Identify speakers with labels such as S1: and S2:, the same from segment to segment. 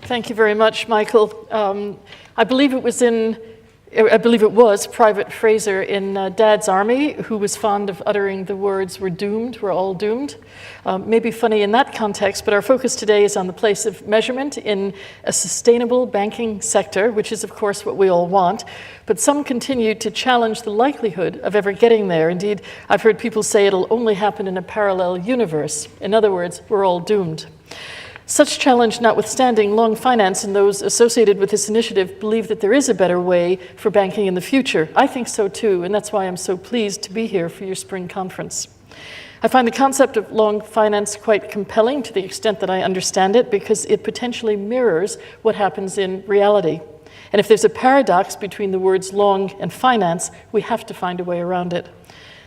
S1: Thank you very much, Michael. I believe it was Private Fraser in Dad's Army who was fond of uttering the words, "We're doomed, we're all doomed." Maybe funny in that context, but our focus today is on the place of measurement in a sustainable banking sector, which is, of course, what we all want. But some continue to challenge the likelihood of ever getting there. Indeed, I've heard people say it'll only happen in a parallel universe. In other words, we're all doomed. Such challenge notwithstanding, Long Finance and those associated with this initiative believe that there is a better way for banking in the future. I think so too, and that's why I'm so pleased to be here for your spring conference. I find the concept of long finance quite compelling to the extent that I understand it, because it potentially mirrors what happens in reality. And if there's a paradox between the words long and finance, we have to find a way around it.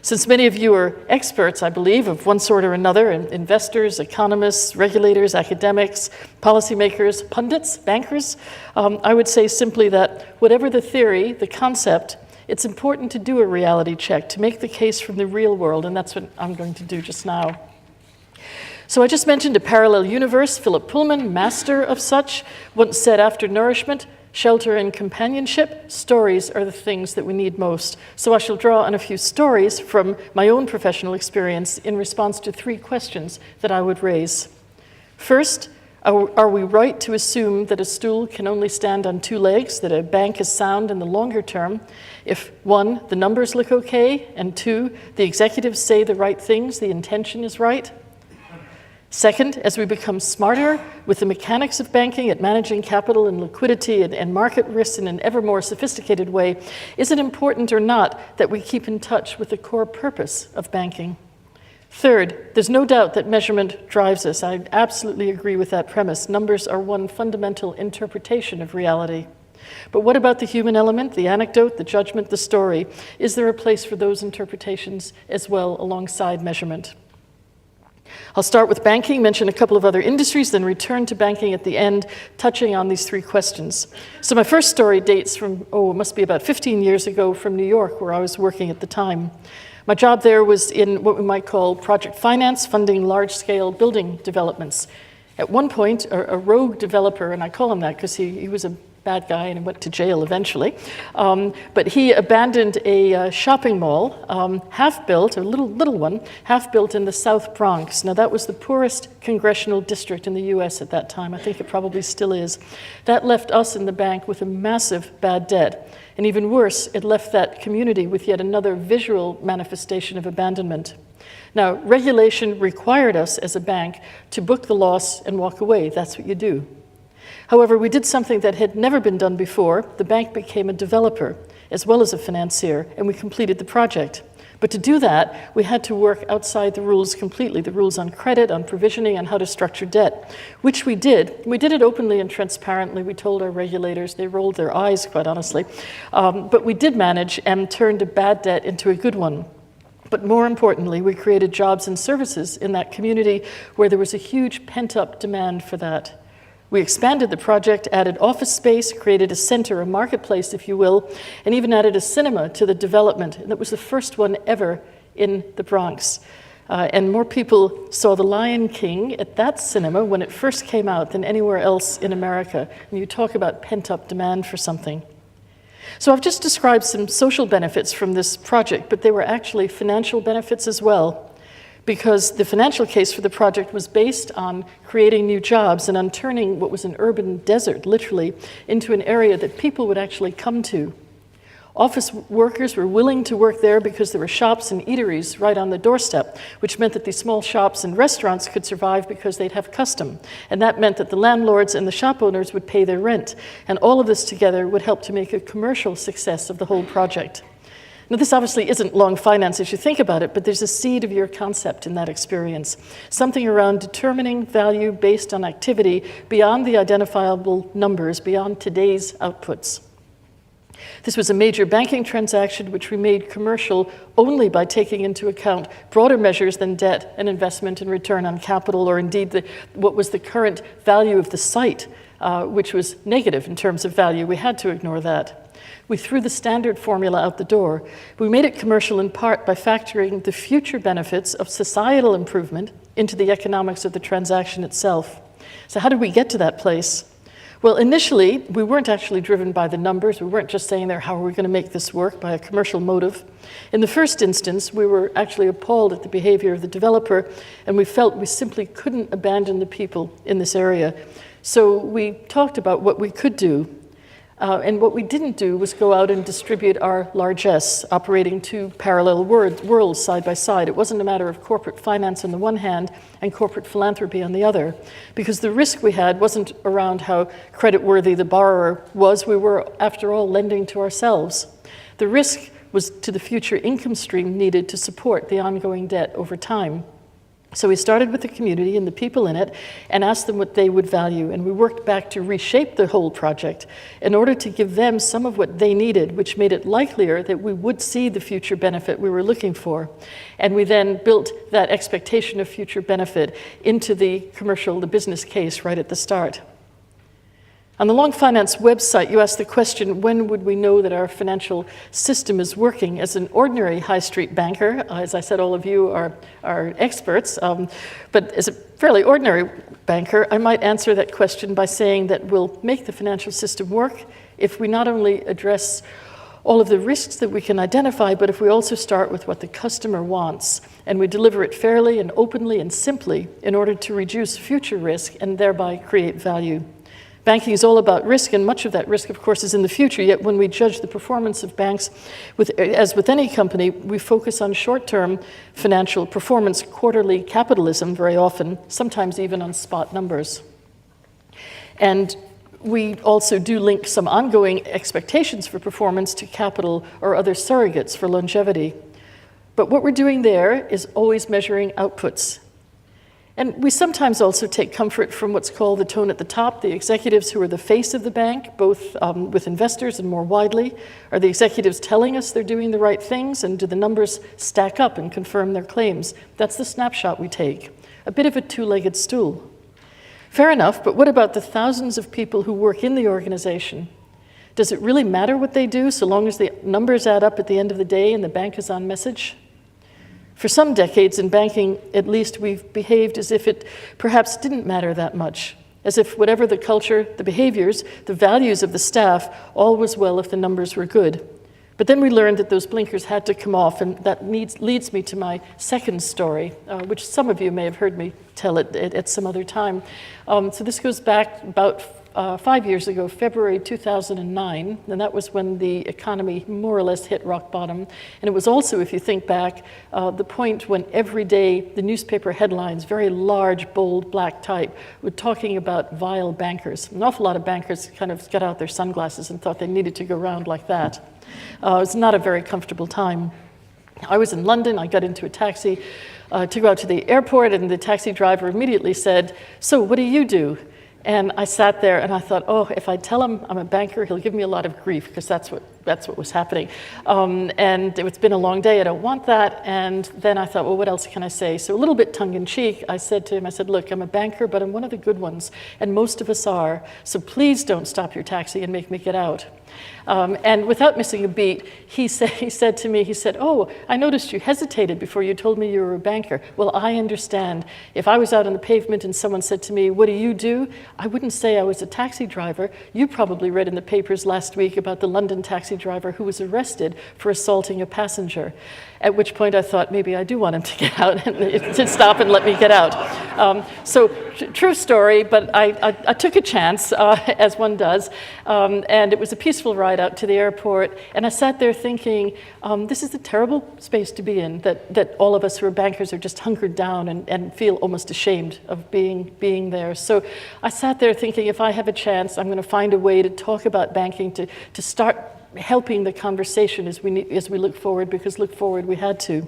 S1: Since many of you are experts, I believe, of one sort or another, investors, economists, regulators, academics, policymakers, pundits, bankers, I would say simply that whatever the theory, the concept, it's important to do a reality check, to make the case from the real world, and that's what I'm going to do just now. So I just mentioned a parallel universe. Philip Pullman, master of such, once said, after nourishment, shelter and companionship, stories are the things that we need most. So I shall draw on a few stories from my own professional experience in response to 3 questions that I would raise. First, are we right to assume that a stool can only stand on 2 legs, that a bank is sound in the longer term if 1, the numbers look okay, and 2, the executives say the right things, the intention is right? Second, as we become smarter with the mechanics of banking at managing capital and liquidity and market risks in an ever more sophisticated way, is it important or not that we keep in touch with the core purpose of banking? Third, there's no doubt that measurement drives us. I absolutely agree with that premise. Numbers are one fundamental interpretation of reality. But what about the human element, the anecdote, the judgment, the story? Is there a place for those interpretations as well alongside measurement? I'll start with banking, mention a couple of other industries, then return to banking at the end, touching on these 3 questions. So my first story dates from, it must be about 15 years ago, from New York, where I was working at the time. My job there was in what we might call project finance, funding large-scale building developments. At one point, a rogue developer, and I call him that because he was a bad guy and went to jail eventually, but he abandoned a shopping mall, half-built, a little one, half-built in the South Bronx. Now that was the poorest congressional district in the US at that time. I think it probably still is. That left us in the bank with a massive bad debt. And even worse, it left that community with yet another visual manifestation of abandonment. Now, regulation required us as a bank to book the loss and walk away. That's what you do. However, we did something that had never been done before. The bank became a developer as well as a financier, and we completed the project. But to do that, we had to work outside the rules completely, the rules on credit, on provisioning, on how to structure debt, which we did. We did it openly and transparently. We told our regulators. They rolled their eyes, quite honestly. But we did manage and turned a bad debt into a good one. But more importantly, we created jobs and services in that community where there was a huge pent-up demand for that. We expanded the project, added office space, created a center, a marketplace, if you will, and even added a cinema to the development. And that was the first one ever in the Bronx. And more people saw The Lion King at that cinema when it first came out than anywhere else in America. And you talk about pent-up demand for something. So I've just described some social benefits from this project, but they were actually financial benefits as well, because the financial case for the project was based on creating new jobs and on turning what was an urban desert, literally, into an area that people would actually come to. Office workers were willing to work there because there were shops and eateries right on the doorstep, which meant that these small shops and restaurants could survive because they'd have custom. And that meant that the landlords and the shop owners would pay their rent. And all of this together would help to make a commercial success of the whole project. Now, this obviously isn't long finance as you think about it, but there's a seed of your concept in that experience. Something around determining value based on activity beyond the identifiable numbers, beyond today's outputs. This was a major banking transaction which we made commercial only by taking into account broader measures than debt and investment and return on capital, or indeed what was the current value of the site, which was negative in terms of value. We had to ignore that. We threw the standard formula out the door. We made it commercial in part by factoring the future benefits of societal improvement into the economics of the transaction itself. So how did we get to that place? Well, initially, we weren't actually driven by the numbers. We weren't just saying there, how are we going to make this work by a commercial motive. In the first instance, we were actually appalled at the behavior of the developer, and we felt we simply couldn't abandon the people in this area. So we talked about what we could do. And what we didn't do was go out and distribute our largesse, operating two parallel worlds side by side. It wasn't a matter of corporate finance on the one hand and corporate philanthropy on the other, because the risk we had wasn't around how creditworthy the borrower was. We were, after all, lending to ourselves. The risk was to the future income stream needed to support the ongoing debt over time. So we started with the community and the people in it and asked them what they would value. And we worked back to reshape the whole project in order to give them some of what they needed, which made it likelier that we would see the future benefit we were looking for. And we then built that expectation of future benefit into the business case right at the start. On the Long Finance website, you asked the question, when would we know that our financial system is working? As an ordinary high street banker, as I said, all of you are experts, but as a fairly ordinary banker, I might answer that question by saying that we'll make the financial system work if we not only address all of the risks that we can identify, but if we also start with what the customer wants, and we deliver it fairly and openly and simply in order to reduce future risk and thereby create value. Banking is all about risk, and much of that risk, of course, is in the future. Yet when we judge the performance of banks, as with any company, we focus on short-term financial performance, quarterly capitalism very often, sometimes even on spot numbers. And we also do link some ongoing expectations for performance to capital or other surrogates for longevity. But what we're doing there is always measuring outputs. And we sometimes also take comfort from what's called the tone at the top, the executives who are the face of the bank, both with investors and more widely. Are the executives telling us they're doing the right things, and do the numbers stack up and confirm their claims? That's the snapshot we take. A bit of a two-legged stool. Fair enough, but what about the thousands of people who work in the organization? Does it really matter what they do so long as the numbers add up at the end of the day and the bank is on message? For some decades in banking, at least, we've behaved as if it perhaps didn't matter that much, as if whatever the culture, the behaviors, the values of the staff, all was well if the numbers were good. But then we learned that those blinkers had to come off, and that leads me to my second story, which some of you may have heard me tell it at some other time. So this goes back about 5 years ago, February 2009, and that was when the economy more or less hit rock bottom. And it was also, if you think back, the point when every day the newspaper headlines, very large, bold, black type, were talking about vile bankers. An awful lot of bankers kind of got out their sunglasses and thought they needed to go around like that. It was not a very comfortable time. I was in London. I got into a taxi to go out to the airport, and the taxi driver immediately said, "So what do you do?" And I sat there and I thought, oh, if I tell him I'm a banker, he'll give me a lot of grief, because that's what was happening. And it's been a long day, I don't want that. And then I thought, well, what else can I say? So a little bit tongue-in-cheek, I said to him, look, I'm a banker, but I'm one of the good ones, and most of us are, so please don't stop your taxi and make me get out. And without missing a beat, he said to me, oh, I noticed you hesitated before you told me you were a banker. Well, I understand. If I was out on the pavement and someone said to me, what do you do? I wouldn't say I was a taxi driver. You probably read in the papers last week about the London taxi driver who was arrested for assaulting a passenger. At which point I thought, maybe I do want him to get out and to stop and let me get out. So true story, but I took a chance, as one does, and it was a peaceful ride out to the airport. And I sat there thinking, this is a terrible space to be in, that all of us who are bankers are just hunkered down and feel almost ashamed of being there. So I sat there thinking, if I have a chance, I'm going to find a way to talk about banking, to start helping the conversation as we look forward, because look forward we had to.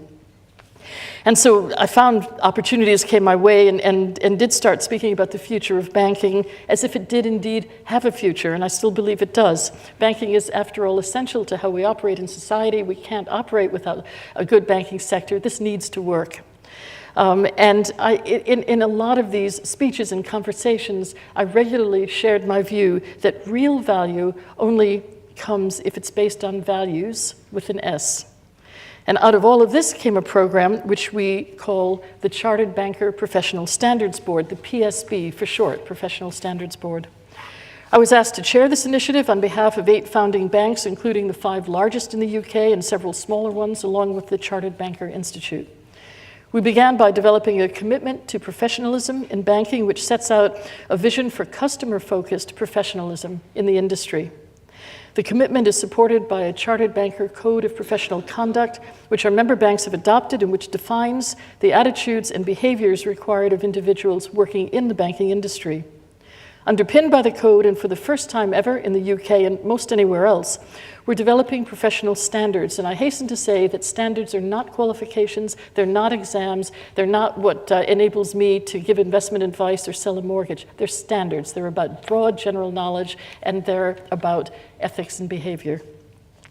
S1: And so I found opportunities came my way and did start speaking about the future of banking as if it did indeed have a future, and I still believe it does. Banking is, after all, essential to how we operate in society. We can't operate without a good banking sector. This needs to work. And in a lot of these speeches and conversations, I regularly shared my view that real value only comes if it's based on values with an S. And out of all of this came a program which we call the Chartered Banker Professional Standards Board, the PSB for short, Professional Standards Board. I was asked to chair this initiative on behalf of 8 founding banks, including the 5 largest in the UK and several smaller ones, along with the Chartered Banker Institute. We began by developing a commitment to professionalism in banking, which sets out a vision for customer-focused professionalism in the industry. The commitment is supported by a Chartered Banker Code of Professional Conduct, which our member banks have adopted and which defines the attitudes and behaviors required of individuals working in the banking industry. Underpinned by the code, and for the first time ever in the UK and most anywhere else, we're developing professional standards. And I hasten to say that standards are not qualifications, they're not exams, they're not what enables me to give investment advice or sell a mortgage. They're standards. They're about broad general knowledge, and they're about ethics and behavior.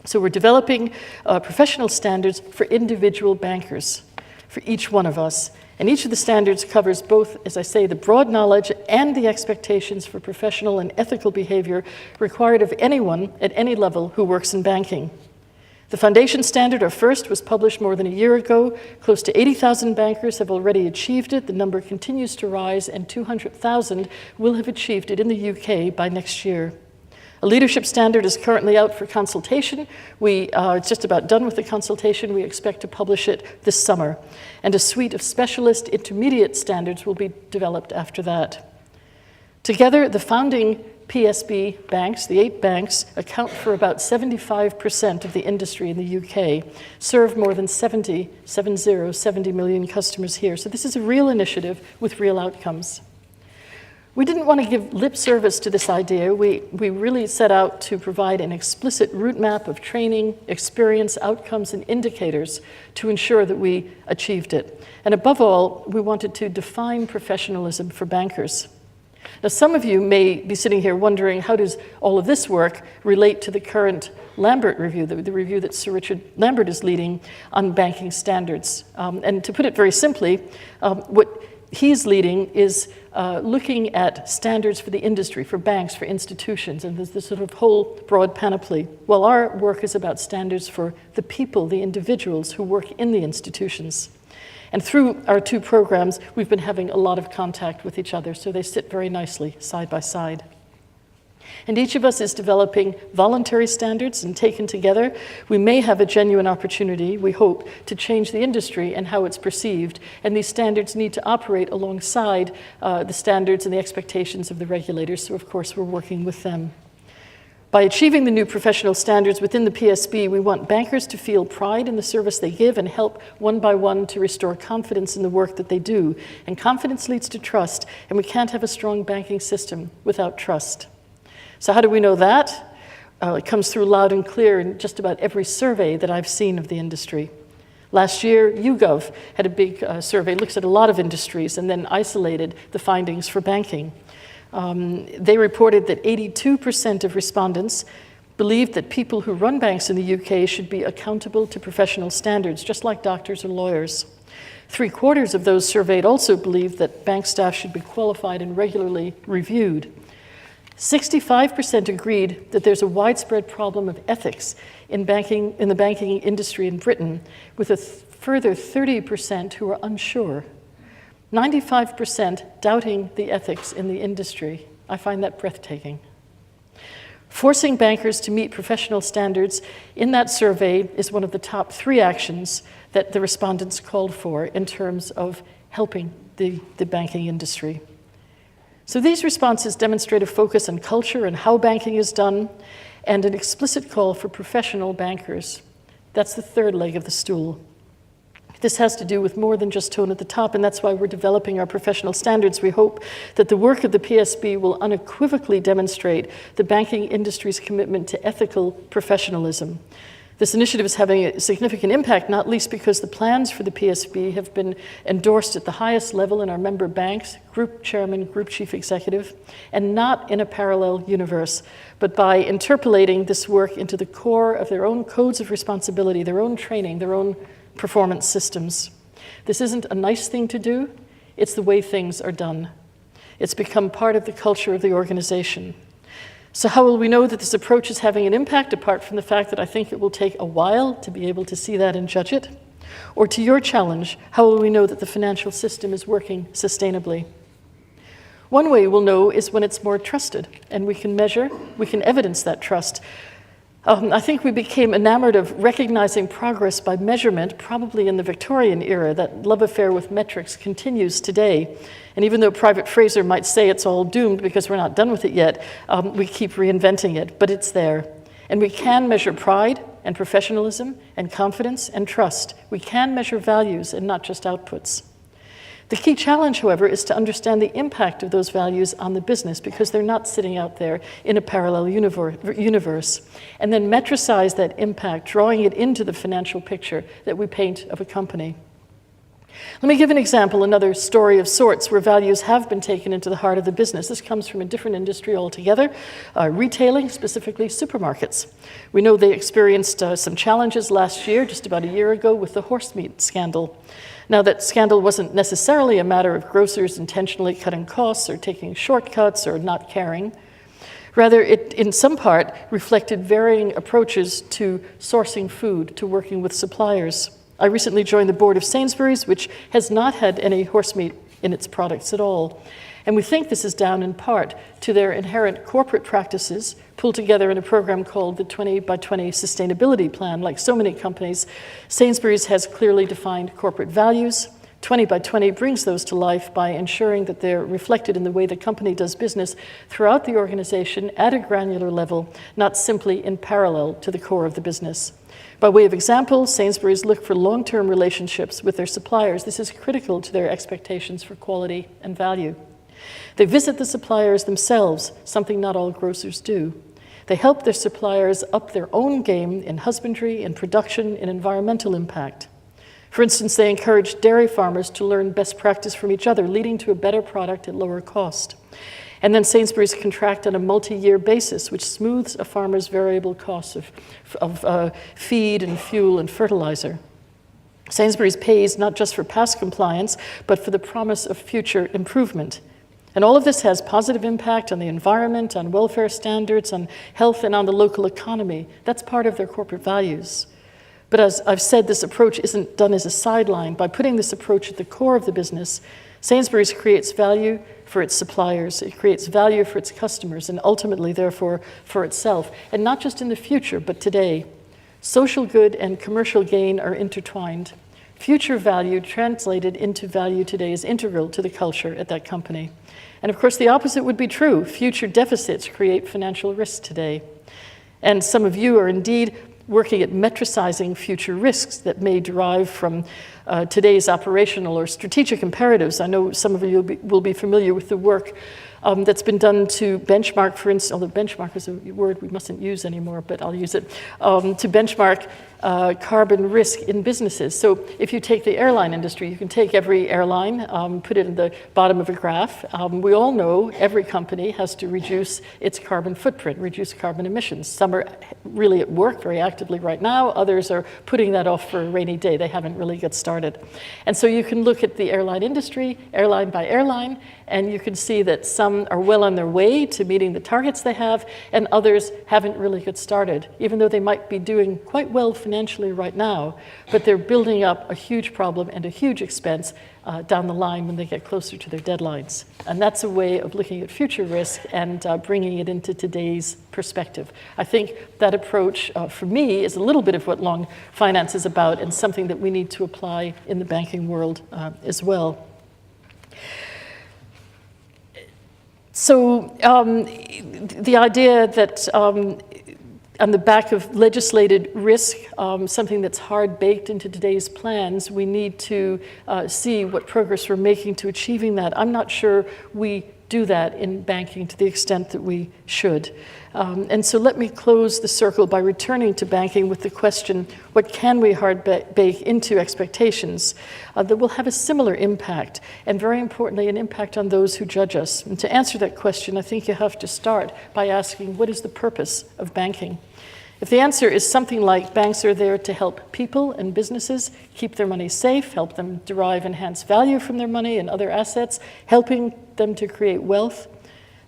S1: So we're developing professional standards for individual bankers, for each one of us. And each of the standards covers both, as I say, the broad knowledge and the expectations for professional and ethical behavior required of anyone at any level who works in banking. The foundation standard, our first, was published more than a year ago. Close to 80,000 bankers have already achieved it. The number continues to rise, and 200,000 will have achieved it in the UK by next year. A leadership standard is currently out for consultation. It's just about done with the consultation. We expect to publish it this summer. And a suite of specialist intermediate standards will be developed after that. Together, the founding PSB banks, the 8 banks, account for about 75% of the industry in the UK, serve more than 70 million customers here. So this is a real initiative with real outcomes. We didn't want to give lip service to this idea. We really set out to provide an explicit route map of training, experience, outcomes, and indicators to ensure that we achieved it. And above all, we wanted to define professionalism for bankers. Now, some of you may be sitting here wondering, how does all of this work relate to the current Lambert review, the review that Sir Richard Lambert is leading on banking standards? And to put it very simply, what he's leading is looking at standards for the industry, for banks, for institutions, and there's this sort of whole broad panoply. Well, our work is about standards for the people, the individuals who work in the institutions. And through our 2 programs, we've been having a lot of contact with each other, so they sit very nicely side by side. And each of us is developing voluntary standards, and taken together, we may have a genuine opportunity, we hope, to change the industry and how it's perceived. And these standards need to operate alongside the standards and the expectations of the regulators, so of course we're working with them. By achieving the new professional standards within the PSB, we want bankers to feel pride in the service they give and help one by one to restore confidence in the work that they do. And confidence leads to trust, and we can't have a strong banking system without trust. So how do we know that? It comes through loud and clear in just about every survey that I've seen of the industry. Last year, YouGov had a big survey, looks at a lot of industries, and then isolated the findings for banking. They reported that 82% of respondents believed that people who run banks in the UK should be accountable to professional standards, just like doctors or lawyers. 3/4 of those surveyed also believed that bank staff should be qualified and regularly reviewed. 65% agreed that there's a widespread problem of ethics in the banking industry in Britain, with a further 30% who are unsure. 95% doubting the ethics in the industry. I find that breathtaking. Forcing bankers to meet professional standards in that survey is one of the top 3 actions that the respondents called for in terms of helping the banking industry. So these responses demonstrate a focus on culture and how banking is done, and an explicit call for professional bankers. That's the 3rd leg of the stool. This has to do with more than just tone at the top, and that's why we're developing our professional standards. We hope that the work of the PSB will unequivocally demonstrate the banking industry's commitment to ethical professionalism. This initiative is having a significant impact, not least because the plans for the PSB have been endorsed at the highest level in our member banks, group chairman, group chief executive, and not in a parallel universe, but by interpolating this work into the core of their own codes of responsibility, their own training, their own performance systems. This isn't a nice thing to do, it's the way things are done. It's become part of the culture of the organization. So how will we know that this approach is having an impact, apart from the fact that I think it will take a while to be able to see that and judge it? Or to your challenge, how will we know that the financial system is working sustainably? One way we'll know is when it's more trusted, and we can measure, we can evidence that trust. I think we became enamored of recognizing progress by measurement, probably in the Victorian era. That love affair with metrics continues today. And even though Private Fraser might say it's all doomed because we're not done with it yet, we keep reinventing it, but it's there. And we can measure pride and professionalism and confidence and trust. We can measure values and not just outputs. The key challenge, however, is to understand the impact of those values on the business, because they're not sitting out there in a parallel universe, and then metricize that impact, drawing it into the financial picture that we paint of a company. Let me give an example, another story of sorts where values have been taken into the heart of the business. This comes from a different industry altogether, retailing, specifically supermarkets. We know they experienced some challenges last year, just about a year ago, with the Horsemeat Scandal. Now, that scandal wasn't necessarily a matter of grocers intentionally cutting costs or taking shortcuts or not caring. Rather, it, in some part, reflected varying approaches to sourcing food, to working with suppliers. I recently joined the board of Sainsbury's, which has not had any horse meat in its products at all. And we think this is down in part to their inherent corporate practices pulled together in a program called the 20 by 20 Sustainability Plan. Like so many companies, Sainsbury's has clearly defined corporate values. 20 by 20 brings those to life by ensuring that they're reflected in the way the company does business throughout the organization at a granular level, not simply in parallel to the core of the business. By way of example, Sainsbury's look for long-term relationships with their suppliers. This is critical to their expectations for quality and value. They visit the suppliers themselves, something not all grocers do. They help their suppliers up their own game in husbandry, in production, in environmental impact. For instance, they encourage dairy farmers to learn best practice from each other, leading to a better product at lower cost. And then Sainsbury's contract on a multi-year basis, which smooths a farmer's variable costs of feed and fuel and fertilizer. Sainsbury's pays not just for past compliance, but for the promise of future improvement. And all of this has positive impact on the environment, on welfare standards, on health, and on the local economy. That's part of their corporate values. But as I've said, this approach isn't done as a sideline. By putting this approach at the core of the business, Sainsbury's creates value for its suppliers, it creates value for its customers, and ultimately, therefore, for itself. And not just in the future, but today. Social good and commercial gain are intertwined. Future value translated into value today is integral to the culture at that company. And of course, the opposite would be true. Future deficits create financial risks today. And some of you are indeed working at metricizing future risks that may derive from today's operational or strategic imperatives. I know some of you will be familiar with the work that's been done to benchmark, for instance, although benchmark is a word we mustn't use anymore, but I'll use it, to benchmark carbon risk in businesses. So if you take the airline industry, you can take every airline, put it in the bottom of a graph. We all know every company has to reduce its carbon footprint, reduce carbon emissions. Some are really at work very actively right now. Others are putting that off for a rainy day. They haven't really got started. And so you can look at the airline industry, airline by airline, and you can see that some are well on their way to meeting the targets they have, and others haven't really got started, even though they might be doing quite well financially right now, but they're building up a huge problem and a huge expense down the line when they get closer to their deadlines. And that's a way of looking at future risk and bringing it into today's perspective. I think that approach, for me, is a little bit of what long finance is about, and something that we need to apply in the banking world as well. So the idea that on the back of legislated risk, something that's hard baked into today's plans, we need to see what progress we're making to achieving that. I'm not sure we do that in banking to the extent that we should. And so let me close the circle by returning to banking with the question, what can we hard bake into expectations that will have a similar impact, and very importantly, an impact on those who judge us? And to answer that question, I think you have to start by asking, what is the purpose of banking? If the answer is something like banks are there to help people and businesses keep their money safe, help them derive enhanced value from their money and other assets, helping them to create wealth,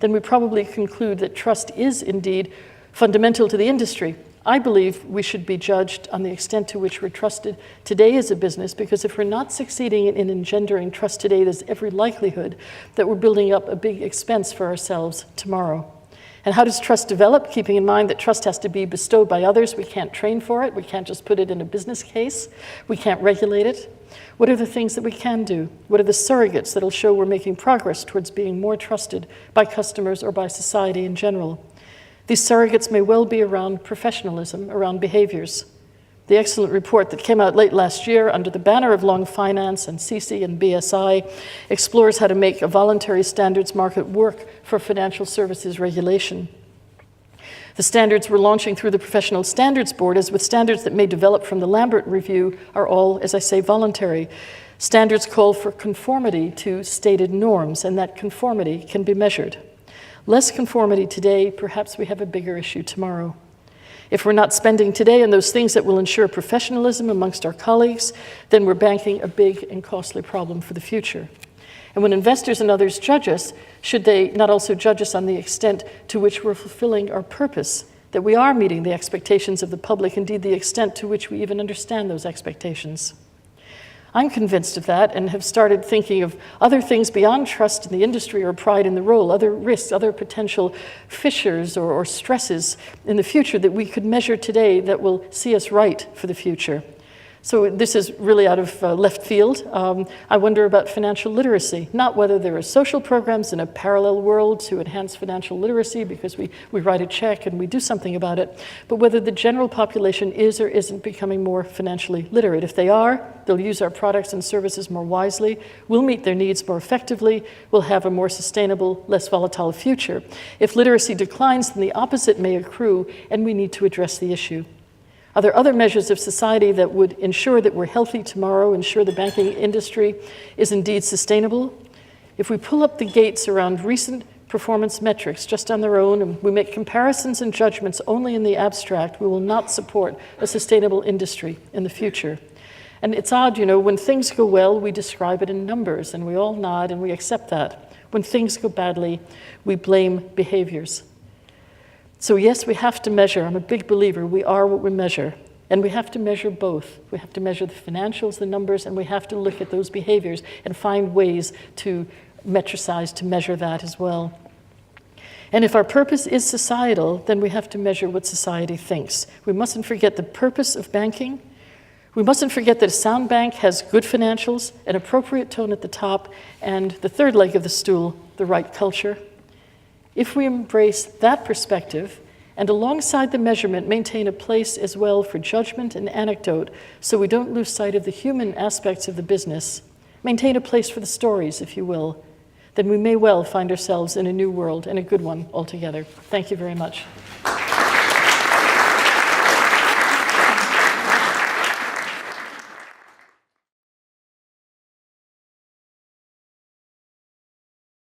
S1: then we probably conclude that trust is indeed fundamental to the industry. I believe we should be judged on the extent to which we're trusted today as a business, because if we're not succeeding in engendering trust today, there's every likelihood that we're building up a big expense for ourselves tomorrow. And how does trust develop? Keeping in mind that trust has to be bestowed by others. We can't train for it. We can't just put it in a business case. We can't regulate it. What are the things that we can do? What are the surrogates that'll show we're making progress towards being more trusted by customers or by society in general? These surrogates may well be around professionalism, around behaviors. The excellent report that came out late last year under the banner of Long Finance and CC and BSI explores how to make a voluntary standards market work for financial services regulation. The standards we're launching through the Professional Standards Board, as with standards that may develop from the Lambert Review, are all, as I say, voluntary. Standards call for conformity to stated norms, and that conformity can be measured. Less conformity today, perhaps we have a bigger issue tomorrow. If we're not spending today on those things that will ensure professionalism amongst our colleagues, then we're banking a big and costly problem for the future. And when investors and others judge us, should they not also judge us on the extent to which we're fulfilling our purpose, that we are meeting the expectations of the public, indeed the extent to which we even understand those expectations? I'm convinced of that and have started thinking of other things beyond trust in the industry or pride in the role, other risks, other potential fissures or stresses in the future that we could measure today that will see us right for the future. So this is really out of left field. I wonder about financial literacy, not whether there are social programs in a parallel world to enhance financial literacy because we write a check and we do something about it, but whether the general population is or isn't becoming more financially literate. If they are, they'll use our products and services more wisely, we'll meet their needs more effectively, we'll have a more sustainable, less volatile future. If literacy declines, then the opposite may accrue, and we need to address the issue. Are there other measures of society that would ensure that we're healthy tomorrow, ensure the banking industry is indeed sustainable? If we pull up the gates around recent performance metrics just on their own, and we make comparisons and judgments only in the abstract, we will not support a sustainable industry in the future. And it's odd, you know, when things go well, we describe it in numbers, and we all nod and we accept that. When things go badly, we blame behaviors. So yes, we have to measure. I'm a big believer. We are what we measure. And we have to measure both. We have to measure the financials, the numbers, and we have to look at those behaviors and find ways to metricize, to measure that as well. And if our purpose is societal, then we have to measure what society thinks. We mustn't forget the purpose of banking. We mustn't forget that a sound bank has good financials, an appropriate tone at the top, and the third leg of the stool, the right culture. If we embrace that perspective, and alongside the measurement, maintain a place as well for judgment and anecdote, so we don't lose sight of the human aspects of the business, maintain a place for the stories, if you will, then we may well find ourselves in a new world, and a good one altogether. Thank you very much.